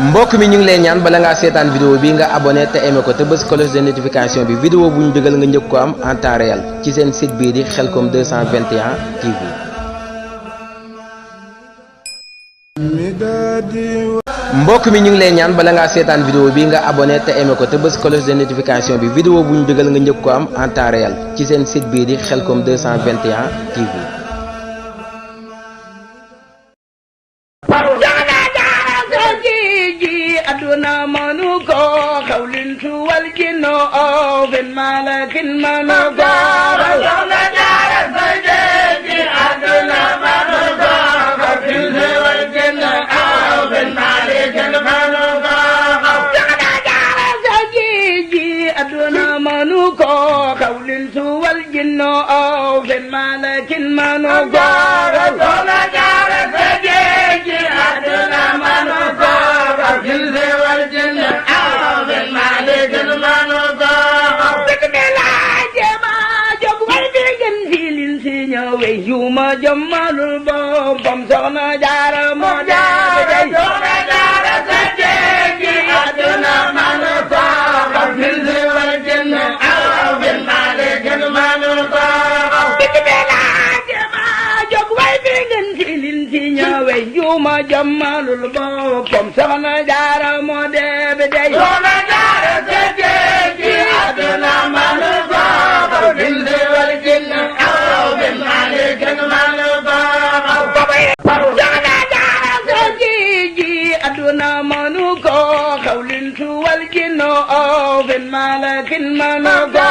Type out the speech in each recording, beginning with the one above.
mbokk mi ñu ngi lay ñaan bala ngaa seetaan vidéo bi nga abonné te aimé ko te bës cloche de notification bi vidéo bu ñu dugal nga njëkk ko am en temps réel ci seen site bii di Khelcom 221 TV. mbokk mi ñu ngi lay ñaan bala ngaa seetaan vidéo bi nga abonné te aimé ko te bës cloche de notification bi vidéo bu ñu dugal nga njëkk ko am en temps réel ci seen site bii di Khelcom 221 TV. aduna manuko qawlin wal jinno bin malakin manuko aduna dara sajeji aduna manuko qawlin wal jinno bin malakin manuko aduna dara sajeji aduna manuko qawlin wal jinno bin malakin manuko aduna dara sajeji aduna manuko yuma jamalul bam soxna jaara moo jaara soxna jaara sa jeegi aduna manu ko fil wal janna aw bil malikin manu ko bikbela jama jog way bi ngeen silin si ñëwe yuma jamalul bam soxna jaara moo debe dey soxna jaara sa jeegi aduna manu ko fil wal janna aw bil malikin manu ko soxna jaara sa jeegi aduna manu ko qawlin wal jinno bin malakin manu ko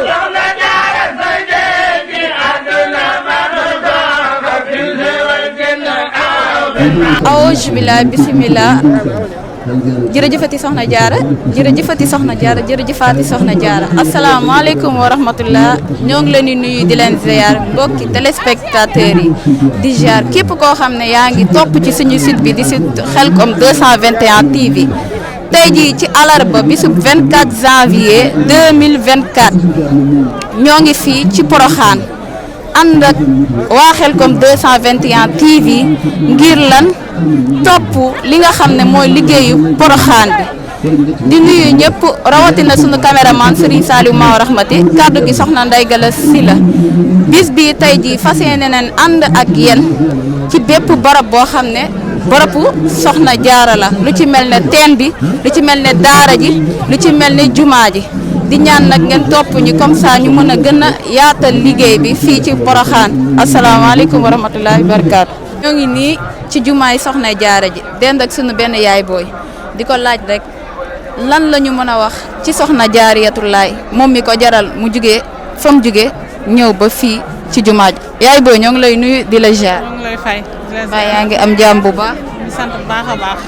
soxna jaara sa jeegi aduna manu ko qawlin wal jinno awuzu billahi bismillah jërëjëfati soxna jaara jërëjëfati soxna jaara jërëjëfati soxna jaara asalaamaaleykum wa rahmatullah ñoo ngi leen di nuyu di leen ziar mbokki téléspectateurs yi di ziar képp koo xam ne yaa ngi topp ci suñu site bi di site Khelcom 221 TV tey jii ci alarba bisub 24 janvier 2024 ñoo ngi fii ci Porokhane ànd ak waa Khelcom 221 TV ngir lan topp li nga xam ne mooy liggéeyu Porokhane bi di nuyu ñëpp rawatina sunu caméraman Serigne Saliou Maw Rahmati kaddu gi soxna Ndeye Gala Sylla bis bi tey jii fas yéene nañ ànd ak yéen ci bépp barab boo xam ne barabu soxna jaara la lu ci mel ne teen bi lu ci mel ne daara ji lu ci mel ne jumaa ji di ñaan nag ngeen topp ñu comme ça ñu mën a gën a yaatal liggéey bi fii ci Porokhane asalaamaaleykum wa rahmatullahi wa barakaatu. ñoo ngi nii ci jumaay soxna jaara ji dend ak sunu benn yaay booy di ko laaj rek lan la ñu mën a wax ci soxna jaariyatullaay moom mi ko jaral mu jugee fa mu jugee ñëw ba fii ci jumaa ji yaay booy ñoo ngi lay nuyu di la jaar. ñoo ngi lay fay. waaye yaa ngi am jàmm bu baax. di sant bu baax a baax.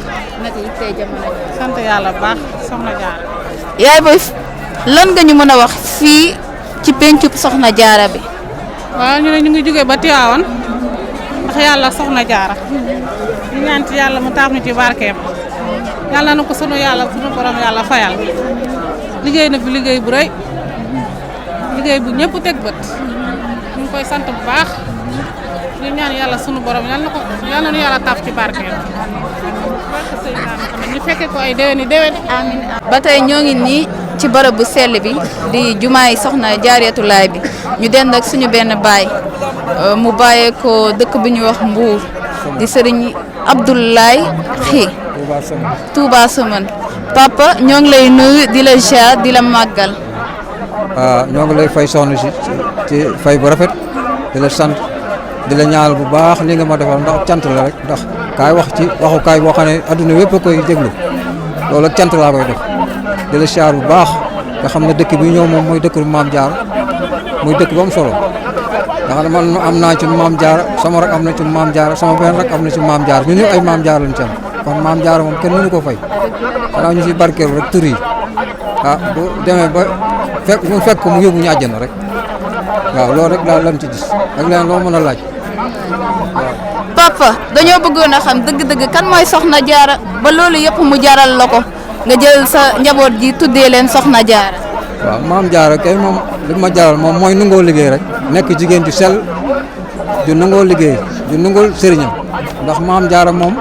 naka it tey jamono ji. sant yàlla bu baax soxna jaara. yaay booy lan nga ñu mën a wax fii ci pencub soxna jaara bi. waaw ñu ne ñu ngi jógee ba Tiwaawan ndax yàlla soxna jaara ñu ñaan ci yàlla mu taaf ñu ci barkeem yàlla na ko sunu borom yàlla fayal liggéey na fi liggéey bu rëy liggéey bu ñëpp teg bët ñu ngi koy sant bu baax ñu ñaan yàlla sunu borom yàlla na yàlla taaf ci barkeem ñu fekke ko ay déwéni déwén. amiin ba tey ñoo ngi nii ci barab bu sell bi di jumaay soxna jaariyatulaay bi ñu dend ak suñu benn baay mu bàyyee ko dëkk bi ñuy wax Mbuur di sëriñ Abdoulaye Xi Touba Sëmën papa ñoo ngi lay nuyu di la ziar di la màggal. ñoo ngi lay fay soxna si ci fay bu rafet di la sant di la ñaanal bu baax li nga ma defal ndax cant la rek ndax kaay wax ci waxukaay boo xam ne adduna wépp a koy déglu loolu ak cant laa koy def di la ziar bu baax nga xam ne dëkk bi ñëw moom mooy dëkk maam Jaara muy dëkk bu am solo nga xam ne man am naa ci maam Jaara sama rak am na ci maam Jaara sama benn rak am na ci maam Jaara ñu ñëpp ay maam Jaara lañ ci am kon maam Jaara moom kenn mënu ko fay xanaa ñu ci barkeelu rek tur yi bu demee ba fekk ko mu yóbbu ñu àjjana rek waaw loolu rek daal lan ci gis ak leen loo mën a laaj waaw. papa dañoo bëggoon a xam dëgg-dëgg kan mooy soxna jaara ba loolu yëpp mu jaral la ko nga jël sa njaboot ji tuddee leen soxna jaara. waaw maam Jaara kay moom li ma jaral moom mooy nangoo liggéey rek nekk jigéen ju sell ju nangoo liggéey ju nangoo sëriñam ndax maam Jaara moom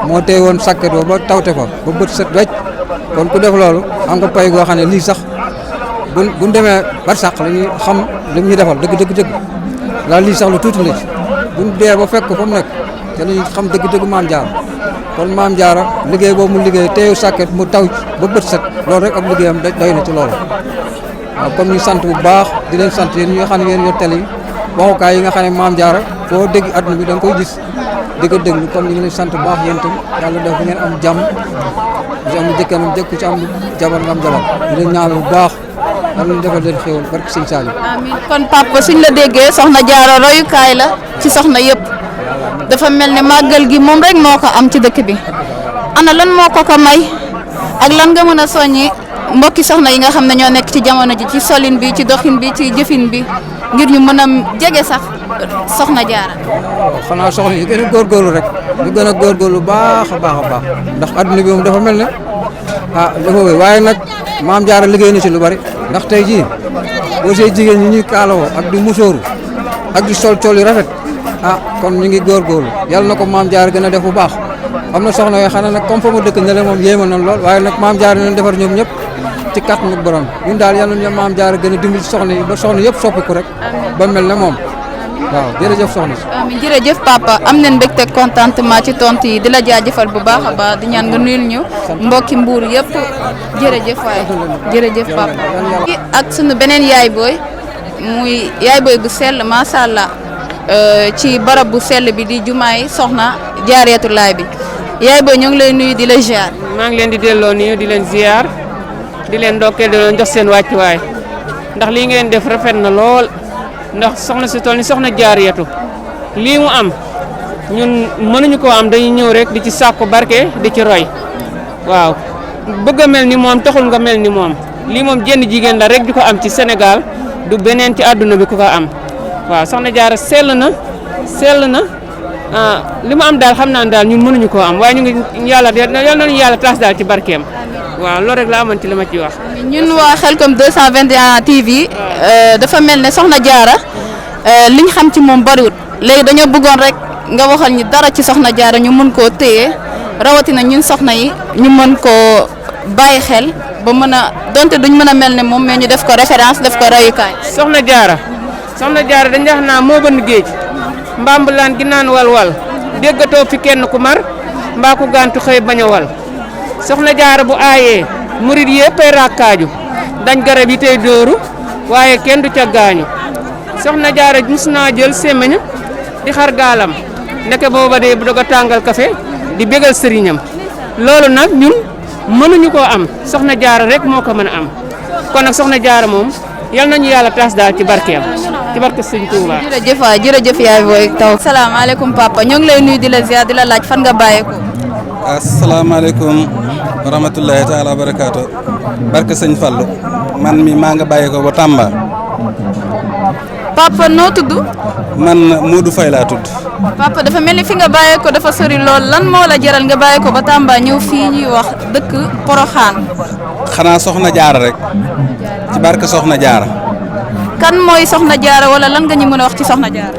moo téye woon sàkket ba tawte ko ba bët set wecc kon ku def loolu am nga pay goo xam ne lii sax buñ demee bar sàq la ñuy xam li mu ñu defal dëgg daal lii sax lu tuuti la ci buñ dee ba fekk ko fa mu nekk te la ñuy xam dëgg Maam Jaara kon Maam Jaara liggéey boobu mu liggéey teew sàkket mu taw ba bët set loolu rek ab liggéeyam doy na ci loolu waaw comme ñu sant bu baax di leen sant yéen ñi nga xam ne yéen yor télé yi waxukaay yi nga xam ne Maam Jaara foo dégg àdduna bi da nga koy gis di ko déglu comme ñu ngi leen sant bu baax yéen tam yàlla def ngeen am jàmm ci am jëkkër am jëkk ci am jabar nga am jabar di leen ñaanal bu baax yàlla ñu defal leen xéwal barke Sëñ Saliou. amiin kon papa suñ la déggee soxna Jaara royukaay la ci soxna yëpp dafa mel ne màggal gi moom rek moo ko am ci dëkk bi ana lan moo ko may ak lan nga mën a soññi mbokki soxna yi nga xam ne ñoo nekk ci jamono ji ci solin bi ci doxin bi ci jëfin bi ngir ñu mën a jege sax soxna Jaara. xanaa soxna yi gën a góorgóorlu rek ñu gën a góorgóorlu baax a baax ndax adduna bi moom dafa mel ne dafa wéy waaye nag Maam Jaara liggéey na ci lu bari ndax tey jii boo see jigéen ñi ñuy kaalawoo ak di musóoru ak di sol col yu rafet kon ñu ngi góorgóorlu yàlla na ko Maam Jaara gën a def bu baax am na soxna yoo xam ne nag comme fa mu dëkk ne la moom yéema na lool waaye nag Maam Jaara leen defar ñoom ñëpp ci kàttanu borom ñun daal yàlla na Maam Jaara gën a dimbali soxna yi ba soxna yëpp soppiku rek ba mel ne moom waaw jërëjëf soxna si. amiin jërëjëf papa am nañ mbégte contentement ci tontu yi di la jaajëfal bu baax a baax di ñaan nga nuyul ñu mbokki Mbuur yëpp jërëjëf waay jërëjëf papa. ak sunu beneen yaay booy muy yaay booy bu sell macha allah ci barab bu sell bi di jumaay soxna Jaareetu Laay bi yaay booy ñoo ngi lay nuyu di la ziar. maa ngi leen di delloo nuyu di leen ziar di leen ndokkeel di leen jox seen wàccuwaay ndax lii ngeen def rafet na lool. ndax soxna si toll ni soxna Jaariyatu lii mu am ñun mënuñu koo am dañuy ñëw rek di ci sàkku barke di ci roy waaw bëgg a mel ni moom taxul nga mel ni moom lii moom jenn jigéen la rek di ko am ci Sénégal du beneen ci àdduna bi ku ko am waaw soxna Jaara sell na li mu am daal xam naa daal ñun mënuñu koo am waaye ñu ngi yàlla nañu yàlla taas daal ci barkeem waaw loolu rek la amoon ci li ma ci wax. ñun waa Khelcom 221 TV dafa mel ne soxna Jaara liñ xam ci moom bariwul léegi dañoo bëggoon rek nga waxal ñu dara ci soxna Jaara ñu mën koo téye rawatina ñun soxna yi ñu mën koo bàyyi xel ba mën a donte duñ mën a mel ne moom mais ñu def ko référence def ko royukaay. soxna Jaara dañ wax naa moo gën géej mbambulaan gi naan wal déggatoo fi kenn ku mar mbaa ku gàntu xëy bañ a wal soxna Jaara bu aayee murid yëppay rakkaaju dañ garab yi tey dóoru waaye kenn du ca gaañu soxna Jaara mus naa jël sémmiñ di xar gaalam ndeke booba de bu doog a tàngal kafe di bégal sëriñam loolu nag ñun mënuñu koo am soxna Jaara rek moo ko mën a am kon nag soxna Jaara moom yal nañu yàlla taas daal ci barkeem ci barke Sëñ Tuuba. jërëjëf waay jërëjëf yaay booy taw. salaamaaleykum papa ñoo ngi lay nuyu di la ziar di la laaj fan nga bàyyeekoo. asalaamaaleykum wa rahmatullahi taala wa barakaatu barke Sëñ Fallu man mi maa nga bàyyeekoo ba Tamba. papa noo tudd. man Modou Faye laa tudd. papa dafa mel ni fi nga bàyyeekoo dafa sori lool lan moo la jaral nga bàyyeekoo ba Tamba ñëw fii ñuy wax dëkk Poroxaan. xanaa soxna Jaara rek ci barke soxna Jaara. kan mooy soxna Jaara wala lan nga ñu mën a wax ci soxna Jaara.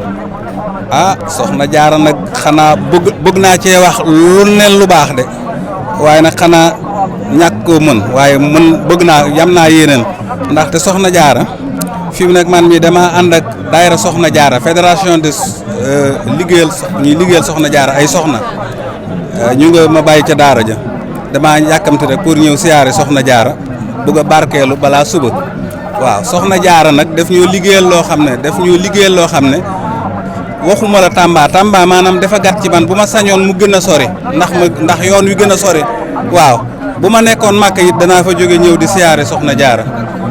soxna Jaara nag xanaa bëgg naa cee wax lu ne lu baax de waaye nag xanaa ñàkk koo mën waaye bëgg naa yam naa yéeneen ndaxte soxna Jaara fi mu nekk man mii dama ànd ak daayira soxna Jaara fédération de liggéeyal soxna Jaara ay soxna ñu nga ma bàyyi ca daara ja dama yàkkamte rek pour ñëw siyaare soxna Jaara bëgg a barkeelu balaa suba waaw soxna Jaara nag daf ñoo liggéeyal loo xam ne waxuma la Tamba maanaam dafa gàtt ci man bu ma sañoon mu gën a sori ndax yoon wi gën a sori waaw bu ma nekkoon Màkka it danaa fa jóge ñëw di siyaare soxna Jaara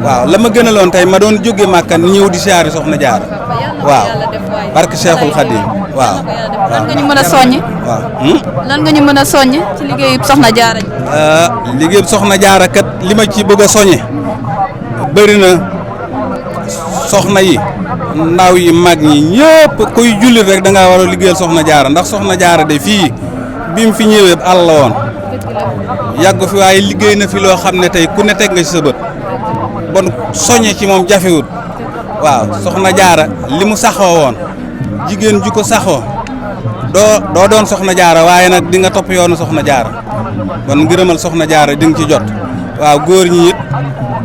waaw la ma gën a loon tey ma doon jóge Màkka ñëw di siyaare soxna Jaara waaw barke Cheikhul Khadim waaw. lan nga ñu mën a soññi. waaw. lan nga ñu mën a soññi ci liggéeyub soxna Jaara ji. liggéeyub soxna Jaara kat li ma ci bëgg a soññe bëri na soxna yi. ndaw yi mag ñi ñëpp kuy jullit rek da ngaa war a liggéeyal soxna Jaara ndax soxna Jaara de fii bi mu fi ñëwee àll la woon yàgg fi waaye liggéey na fi loo xam ne tey ku ne teg nga ci sa bët bon soññe ci moom jafewut waaw soxna Jaara li mu saxoo woon jigéen ju ko saxoo doo doon soxna jaara waaye nag di nga topp yoonu soxna jaara kon ngërëmal soxna jaara di nga ci jot waaw góor ñi it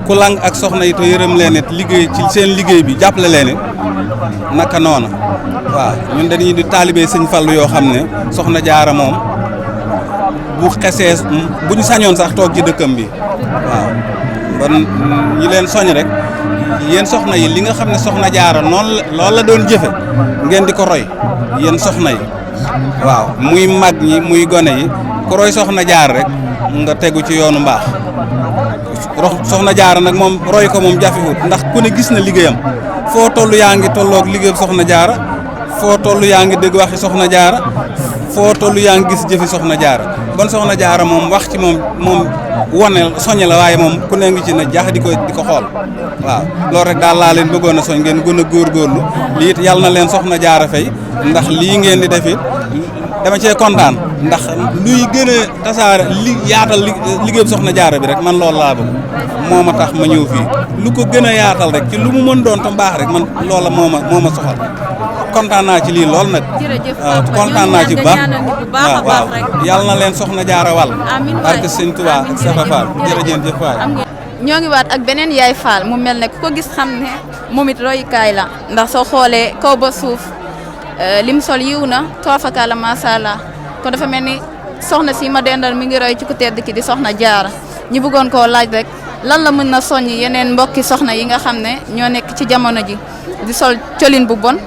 ku lang ak soxna yi te yërëm leen it liggéey ci seen liggéey bi jàppale leen it naka noona waaw ñun dañuy di taalibe sëñ Fallu yoo xam ne soxna jaara moom bu xesee bu ñu sañoon sax toog ci dëkkam bi waaw kon ñi leen soñ rek yéen soxna yi li nga xam ne soxna jaara noonu loolu la doon jëfe ngeen di ko roy yéen soxna yi waaw muy mag ñi muy gone yi ku roy soxna jaara rek nga tegu ci yoonu mbaax soxna jaara nag moom roy ko moom jafewut ndax ku ne gis na liggéeyam foo toll yaa ngi tolloog liggéeyam soxna jaara foo toll yaa ngi dégg waxi soxna jaara foo toll yaa ngi gis jëfi soxna jaara bon soxna jaara moom wax ci moom wane soñe la waaye moom ku ne ngi ci na jaax di ko xool waaw loolu rek daal laa leen bëggoon a soñ ngeen gën a góorgóorlu lii it yàlla na leen soxna jaara fay ndax lii ngeen di def it dama cee kontaan ndax luy gën a tasaare yaatal liggéeyam soxna jaara bi rek man loolu laa bëgg moo ma tax ma ñëw fii lu ko gën a yaatal rek ci lu mu mën doon tam baax rek man loola moo ma soxal kontaan naa ci lii lool nag. jërëjëf kontaan naa ci bu baax waaw yàlla na leen soxna jaara wal barke Sëñ Tuubaa ak Safa Fall jërëjëf waay. ñoo ngi waat ak beneen yaay Fall mu mel ne ku ko gis xam ne moom it royukaay la ndax soo xoolee kaw ba suuf lim sol yiw na toofakaala macha allah kon dafa mel ni soxna si ma dendal mi ngi roy ci ku tedd ki di soxna jaara ñi bëggoon koo laaj rek lan la mën na soññ yeneen mbokki soxna yi nga xam ne ñoo nekk ci jamono ji di sol colin bu bon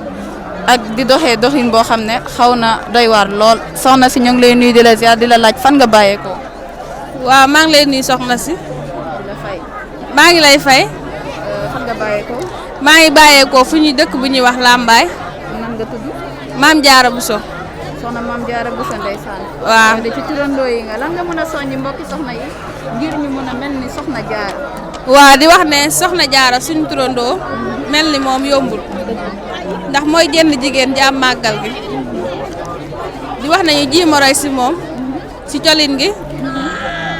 ak di doxee doxin boo xam ne xaw na doy waar lool soxna si ñu ngi lay nuyu di la ziar di la laaj fan nga bàyyeekoo. waaw maa ngi lay nuyu soxna si. maa ngi lay fay. fan nga bàyyeekoo. maa ngi bàyyeekoo fu ñuy dëkk bu ñuy wax Lambaay. nan nga tudd. Maam Jaara Buso. soxna Maam Jaara Buso ndeysaan. waaw de ci turandoo yi nga lan nga mën a soññi mbokki soxna yi ngir ñu mën a mel ni soxna jaara. waaw di wax ne soxna jaara suñu turandoo mel ni moom yombul ndax mooy jenn jigéen jaam màggal gi di wax nañu jiima roy si moom si colin gi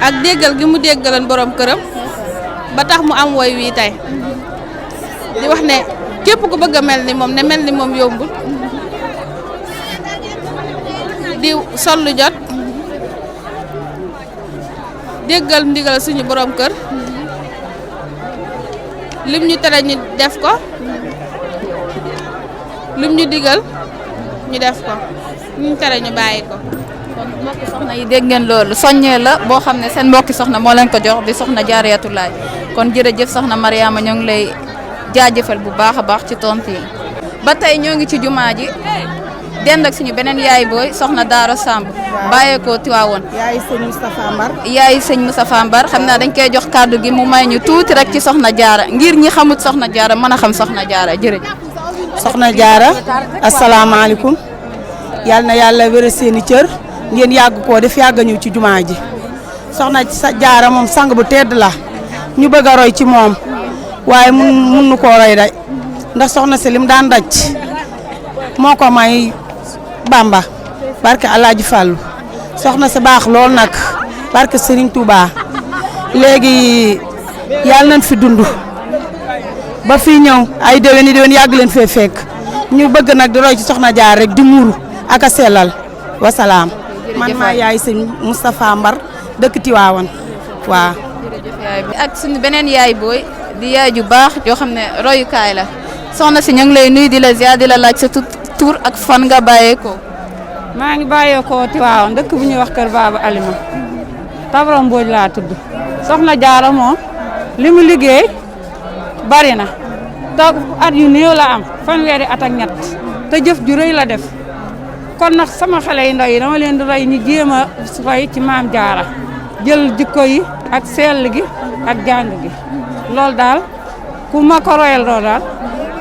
ak déggal gi mu déggalan borom këram ba tax mu am woy wii tey di wax ne képp ku bëgg a mel ni moom ne mel ni moom yombul di sol lu jot déggal ndigal suñu borom kër lim ñu tere ñu def ko lim ñu digal ñu def ko lim ñu tere ñu bàyyi ko. kon mbokki soxna yi dégg ngeen loolu soññee la boo xam ne seen mbokki soxna moo leen ko jox di soxna Jaaratullaay kon jërëjëf soxna Mariama ñoo ngi lay jaajëfal bu baax a baax ci tontu yi. ba tey ñoo ngi ci jumaa ji dend ak suñu beneen yaay booy soxna Daara Samb bàyyeekoo Tiwaawoon. yaay sëñ Moustapha Mbar. yaay sëñ Moustapha Mbar xam naa dañ koy jox kàddu gi mu may ñu tuuti rek ci soxna Jaara ngir ñi xamut soxna Jaara mën a xam soxna Jaara jërëjëf. soxna Jaara asalaamaaleykum yal na yàlla wéral seeni cër ngeen yàgg koo def yàgg ñëw ci jumaa ji soxna Jaara moom sang bu tedd la ñu bëgg a roy ci moom waaye mun nu koo roy day ndax soxna si lim daan daj moo ko may Bamba barke Alaaji Fàllu soxna si baax lool nag barke Serigne Touba léegi yàlla nañ fi dund ba fii ñëw ay déwéni déwén yàgg leen fee fekk ñu bëgg nag di roy ci soxna Jaar rek di muuru ak a sellal wasalaam. man maa yaay sëñ Moustapha Mbar dëkk Tiwaawan waaw. ak suñu beneen yaay booy di yaay ju baax yoo xam ne royukaay la soxna si ñu ngi lay nuyu di la ziar di la laaj sa tur ak fan nga bàyyeekoo. maa ngi bàyyeekoo Tiwaawan dëkk bu ñuy wax Kër Baaba Alima Tabara Mbooj laa tudd soxna Jaara moom li mu liggéey bari na toog at yu néew la am fanweeri at ak ñett te jëf ju rëy la def kon nag sama xale yu ndaw yi dama leen di roy ñu jéem a roy ci Maam Jaara jël jikko yi ak sell gi ak jàng gi loolu daal ku ma ko royal loolu daal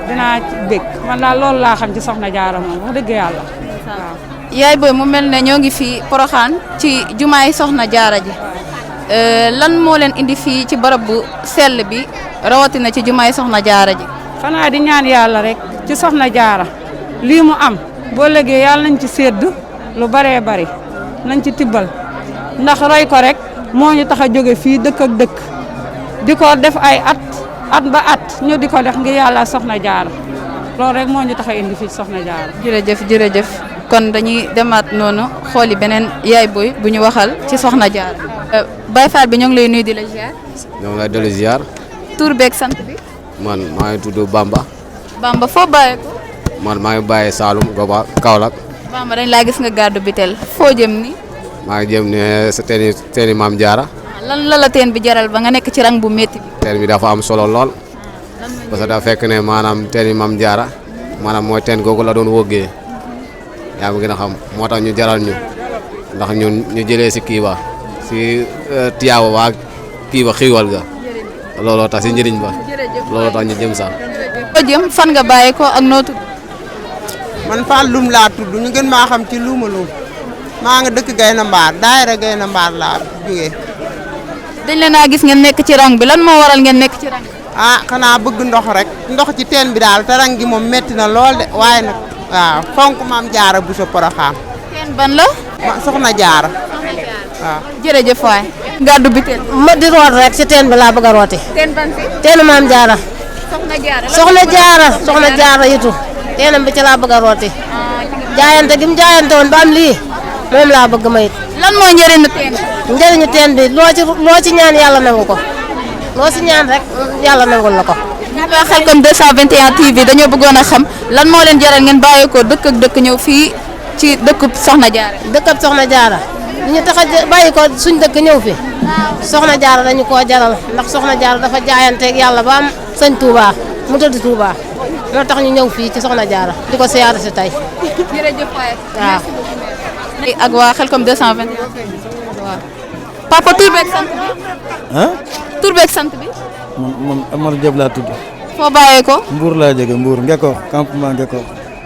dinaa ci bég man daal loolu laa xam ci soxna Jaara moom wax dëgg yàlla waaw. yaay booy mu mel ne ñoo ngi fii Poroxaan ci jumaay soxna Jaara ji lan moo leen indi fii ci barab bu sell bi rawatina ci jumaay soxna Jaara ji. xanaa di ñaan yàlla rek ci soxna Jaara lii mu am boo légee yàlla nañ ci sédd lu baree bari nañ ci tibbal ndax roy ko rek moo ñu tax a jóge fii dëkk ak dëkk di ko def ay at ba at ñu di ko def ngir yàlla soxna Jaara loolu rek moo ñu tax a indi fii soxna Jaara. jërëjëf. kon dañuy demaat noonu xooli beneen yaay boy bu ñu waxal ci soxna Diarra. Baye Fall bi ñoo ngi lay nuyu di la ziar. ñoo ngi lay dellu ziar. tur beeg sant bi. man maa ngi tudd Bamba. Bamba foo bàyyee ko. man maa ngi bàyyee Saloum Goba Kaolack. Bamba dañ laa gis nga gàddu bitel foo jëm ni maa ngi jëm ne sa teeni maam Diarra. lan la teen bi jaral ba nga nekk ci rang bu métti bi. teen bi dafa am solo lool parce que dafa fekk ne maanaam teeni maam Diarra maanaam mooy teen googu la doon wóggee yaa ngi gën a xam moo tax ñu jaral ñu ndax ñun ñu jëlee si kii ba si Tiyaawa waa kii ba xiiwal ga looloo tax si njëriñ ba looloo tax ñu jëm sax. foo jëm fan nga bàyyee ko ak noo tudd. man Fall Loum laa tudd ñu gën maa xam ci Louma Loum maa nga dëkk Gayna Mbaar daayira Gayna Mbaar laa jógee. dañ leen a gis ngeen nekk ci rang bi lan moo waral ngeen nekk ci rang bi. xanaa bëgg ndox rek ndox ci teen bi daal te rang gi moom metti na lool de waaye nag waaw fonk maam Diarra bu sa Porokhane. teen ban la. soxna Diarra. waaw jërëjëf waay. gàddu bi teen. ma di root rek ci teen bi laa bëgg a rooti. teen ban si. teenu maam Diarra. soxna Diarra yitu teenam bi ci laa bëgg a rooti. jaayante gi mu jaayante woon ba am lii moom laa bëgg ma it. lan moo njëriñu teen bi. njëriñu teen bi loo ci ñaan yàlla nangu ko loo ci ñaan rek yàlla nangul la ko. ñu koy Khelcom 221 TV dañoo bëggoon a xam lan moo leen jaral ngeen bàyyi ko dëkk ak dëkk ñëw fii ci dëkkub Soxna Diarra. dëkkab Soxna Diarra li ñu tax a bàyyi ko suñ dëkk ñëw fi Soxna Diarra dañu koo jaral ndax Soxna Diarra dafa jaayanteeg yàlla ba am sëñ Touba mu tëdd Touba moo tax ñu ñëw fii ci Soxna Diarra di ko siyaare si tey. jërëjëf waay. waaw. ak waa Khelcom 221. waaw. papa tur beeg sant bi. tur beeg sant bi. moom Amar Diop laa tudd. foo bàyyee ko. Mbour laa jóge Mbour Ngekoox campement Ngekoox.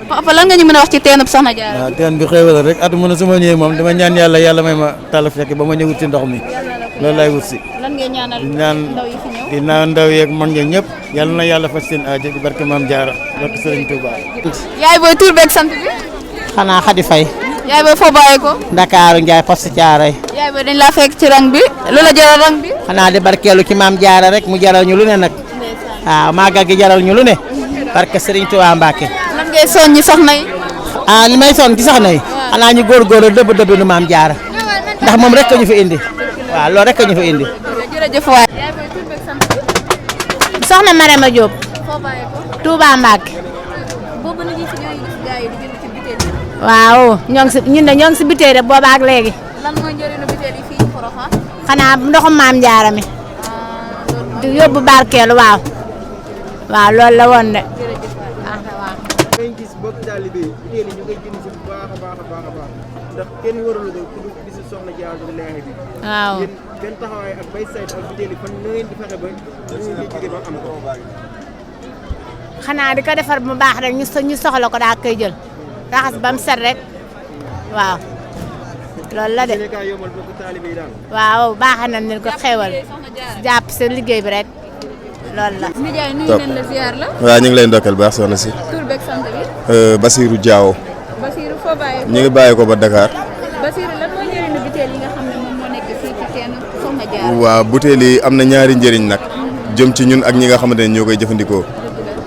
papa lan nga ñu mën a wax ci teenub Soxna Diarra. waaw teen bi xéewal rek at mu ne su ma ñëwee moom dama ñaan yàlla may ma tàll fekk ba ma ñëw wut si ndox mi loolu laay wut si. lan ngay ñaanal ndaw yi fi ñëw di naan ndaw yeeg mag ñi ñëpp yàlla na yàlla fas seen aajo di barke maam Diarra barke Sëriñ Touba. yaay booy tur beeg sant bi. xanaa Xadi Fay. yaay booy foo bàyyee ko. Ndakaaru Ndiaye poste Thiaroye. yaay booy dañ laa fekk ci rang bi lu la jaral rang bi. xanaa di barkeelu ci maam Diarra rek mu jaral ñu lu ne nag. waaw màggal gi jaral ñu lu ne. barke Sëriñ Touba Mbacke. lan ngay soññi soxna yi. li may sonn ci soxna yi. xanaa ñu góorgóorlu dëbb nu maam Diarra ndax moom rek ñu fi indi. waaw loolu rek ñu fi indi. jërëjëf waay. yaay booy tur beeg sant bi. Soxna Marema Diop. foo bàyyee ko. Touba Mbacke. boobu nit ñi fi ñoo gis gars yi di jënd ci bitéel yi. waaw ñun de ñoo ngi si biteel rek booba ak léegi. lan mooy njëriñu bitéel yi fii ci Porokhane. xanaa ndoxum maam Diarra mi. di yóbbu barkeelu waaw. waaw loolu la woon de. waaw. ngay gis bokk taalibe yi bitéel yi ñu koy jënd si bu baax a baax ndax kenn waralu ko ku bisu Soxna Diarra bi leexe bi. waaw yéen benn taxawaay ak bay sayt ak bitéel yi fan na ngeen di fexe ba ñu ngi jóge ba am ko. xanaa di ko defar bu baax rek ñu soxla ko daa koy jël raxas ba mu set rek waaw loolu la de waaw baax na ne ko xewal jàpp sa liggéey bi rek loolu la. Ndiaye nuyu nañ la ziar la. waaw ñu ngi lay ndokkal baax soxna si. tur beeg sant bi. Basirou Diawo. Basirou foo bàyyee ko. ñu ngi bàyyee ko ba Dakar. Basirou lan mooy njëriñu bitéel yi nga xam ne moom moo nekk fii ci teenu Soxna Diarra. waaw butéel yi am na ñaari njëriñ nag jëm ci ñun ak ñi nga xamante ne ñoo koy jëfandikoo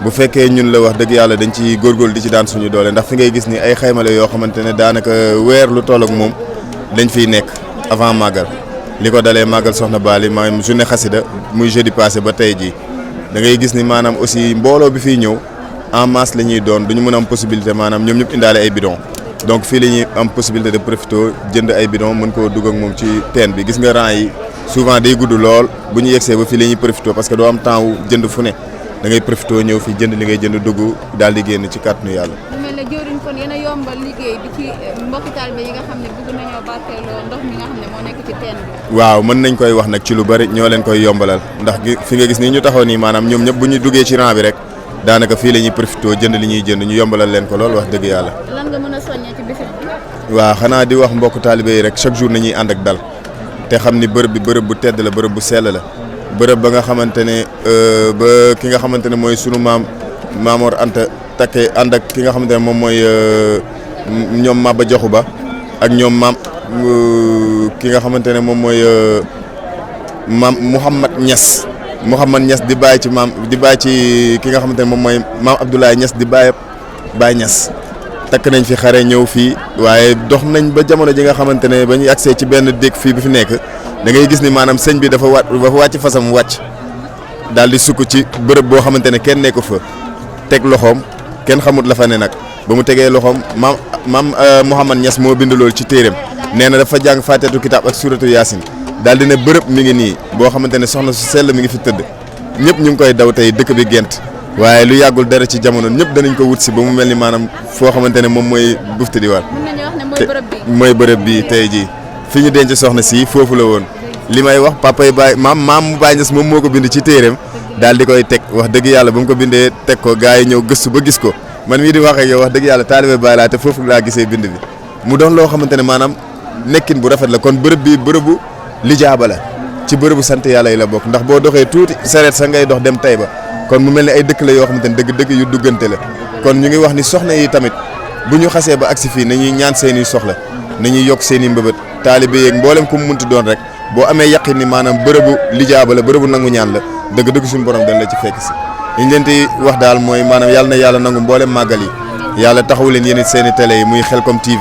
bu fekkee ñun la wax dëgg yàlla dañ ci góorgóorlu di ci daan suñu doole ndax fi ngay gis ni ay xaymale yoo xamante ne daanaka weer lu toll ak moom dañ fiy nekk avant màggal li ko dalee màggal soxna Bali maanaam journée xasida muy jeudi passé ba tey jii da ngay gis ni maanaam aussi mbooloo bi fiy ñëw en masse la ñuy doon duñu mën a am possibilité maanaam ñoom ñëpp indaale ay bidon donc fii la ñuy am possibilité de profiter jënd ay bidon mën koo dugg ak moom ci teen bi gis nga rang yi souvent day gudd lool bu ñu yegsee ba fii la ñuy profiter parce que doo am temps wu jënd fu ne da ngay profité ñëw fi jënd li ngay jënd dugg daal di génn ci kàttanu yàlla. mu mel ne jëwriñ kon yéen a yombal liggéey bi ci mbokki taalibe yi nga xam ne bëgg nañoo barkeeloo ndox mi nga xam ne moo nekk ci teen bi. waaw mën nañ koy wax nag ci lu bari ñoo leen koy yombalal ndax fi nga gis nii ñu taxaw nii maanaam ñoom ñëpp bu ñu duggee ci rang bi rek daanaka fii la ñuy profité jënd li ñuy jënd ñu yombalal leen ko lool wax dëgg yàlla. lan nga mën a soññee ci bisit bi. waaw xanaa di wax mbokk taalibe yi rek chaque jour nañuy ànd ak dal te xam ni bërëb bi bërëb bu tedd la bërëb bu sell la bërëb ba nga xamante ne ba ki nga xamante ne mooy sunu maam Maamoor Anta takke ànd ak ki nga xamante ne moom mooy ñoom Maba Jaxu Ba ak ñoom maam ki nga xamante ne moom mooy maam Mouhamad Niass di bàyyi ci maam di bàyyi ci ki nga xamante ne moom mooy maam Abdoulaye Niass di bàyyi Baye Niass takk nañ fi xare ñëw fii waaye dox nañ ba jamono ji nga xamante ne ba ñu agsee ci benn dëkk fii bi fi nekk da ngay gis ni maanaam sëñ bi dafa wàcc fasam wàcc daal di sukk ci bërëb boo xamante ne kenn nekku fa teg loxoom kenn xamut la fa ne nag ba mu tegee loxoom maam Mouhamad Niass moo bind loolu ci téeréem nee na dafa jàng faatatu kitaab ak suratu yaasin daal di ne bërëb mi ngi nii boo xamante ne soxna su sell mi ngi fi tëdd ñëpp ñu ngi koy daw tey dëkk bi gent waaye lu yàggul dara ci jamono ñëpp danañ ko wut si ba mu mel ni maanaam foo xamante ne moom mooy bufti di war mooy bërëb bi tey jii fi ñu denc soxna si foofu la woon li may wax papa yi Baye maam mu Baye Niass moom moo ko bind ci téeréem daal di koy teg wax dëgg yàlla ba mu ko bindee teg ko gars yi ñëw gëstu ba gis ko man mii di wax ak yow wax dëgg yàlla taalibe Baye laa te foofu laa gisee bind bi mu doon loo xamante ne maanaam nekkin bu rafet la kon bërëb bi bërëbu lijaaba la ci bërëbu sant yàlla yi la bokk ndax boo doxee tuuti sareet sa ngay dox dem Taïba kon mu mel ni ay dëkk la yoo xamante ne dëgg-dëgg yu duggante la kon ñu ngi wax ni soxna yi tamit bu ñu xasee ba agsi fii nañuy ñaan seen i soxla nañuy yokk seen i mbëbët taalibe yeeg mboolem ku mu munti doon rek boo amee yaqin ni maanaam bërëbu lijaaba la bërëbu nangu ñaan la dëgg-dëgg suñu borom dañ la ci fekk si liñ leen di wax daal mooy maanaam yàlla na yàlla nangu mboolem màggal yi yàlla taxaw leen yéen it seen i télé yi muy Khelcom TV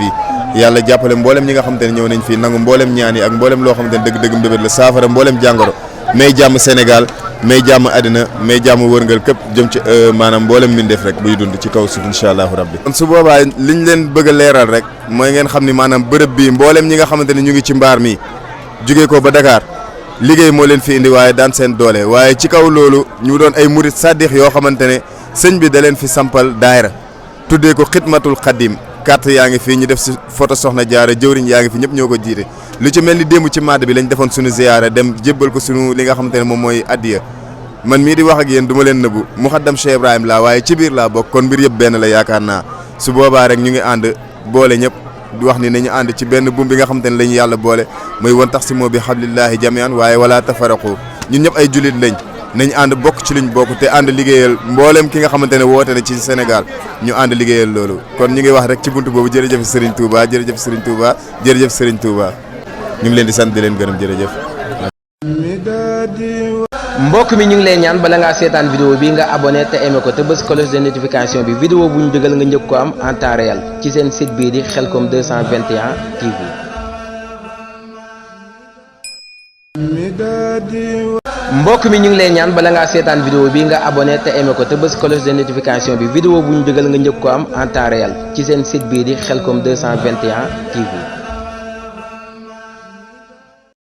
yàlla jàppale mboolem ñi nga xamante ne ñëw nañ fii nangu mboolem ñaan yi ak mboolem loo xamante ne dëgg-dëgg mbébét la saafara mboolem jàngoro may jàmm Sénégal may jàmm àddina may jàmm wërngal képp jëm ci maanaam mboolem mbindeef rek buy dund ci kaw suuf incha allahu rabbi kon su boobaa liñ leen bëgg a leeral rek mooy ngeen xam ni maanaam bërëb bii mboolem ñi nga xamante ne ñu ngi ci mbaar mi jugee ko ba Dakar liggéey moo leen fi indi waaye daan seen doole waaye ci kaw loolu ñu doon ay murit sàddix yoo xamante ne sëñ bi da leen fi sampal daayra tuddee ko xidmatul xadim carte yaa ngi fii ñu def si photo soxna jaara jëwriñ yaa ngi fi ñëpp ñoo ko jiite lu ci mel ni démb ci madd bi lañ defoon suñu ziyaara dem jébbal ko suñu li nga xamante ne moom mooy addiya man mii di wax ak yéen du ma leen nëbbu muxaddam Cheikh Ibrahim laa waaye ci biir laa bokk kon mbir yëpp benn la yaakaar naa su boobaa rek ñu ngi ànd boole ñëpp di wax ni nañu ànd ci benn buum bi nga xamante ne la ñu yàlla boole muy wan tax si moo bi hablillahi jamian waaye wala tafaraqu ñun ñëpp ay jullit lañ nañ ànd bokk ci luñ bokk te ànd liggéeyal mboolem ki nga xamante ne woote na ci Sénégal ñu ànd liggéeyal loolu kon ñu ngi wax rek ci buntu boobu jërëjëf Serigne Touba jërëjëf Serigne Touba jërëjëf Serigne Touba ñu ngi leen di sant di leen gërëm jërëjëf. mbokk mi ñu ngi lay ñaan bala ngaa seetaan vidéo bi nga abonné te aimé ko te bës cloche de notification bi vidéo bu ñu dugal nga njëkk ko am en temps réel ci seen site bii di Khelcom 221 TV. mbokk mi ñu ngi lay ñaan bala ngaa seetaan vidéo bi nga abonné te aimé ko te bës cloche de notification bi vidéo bu ñu dugal nga njëkk ko am en temps réel ci seen site bii di Khelcom 221 TV.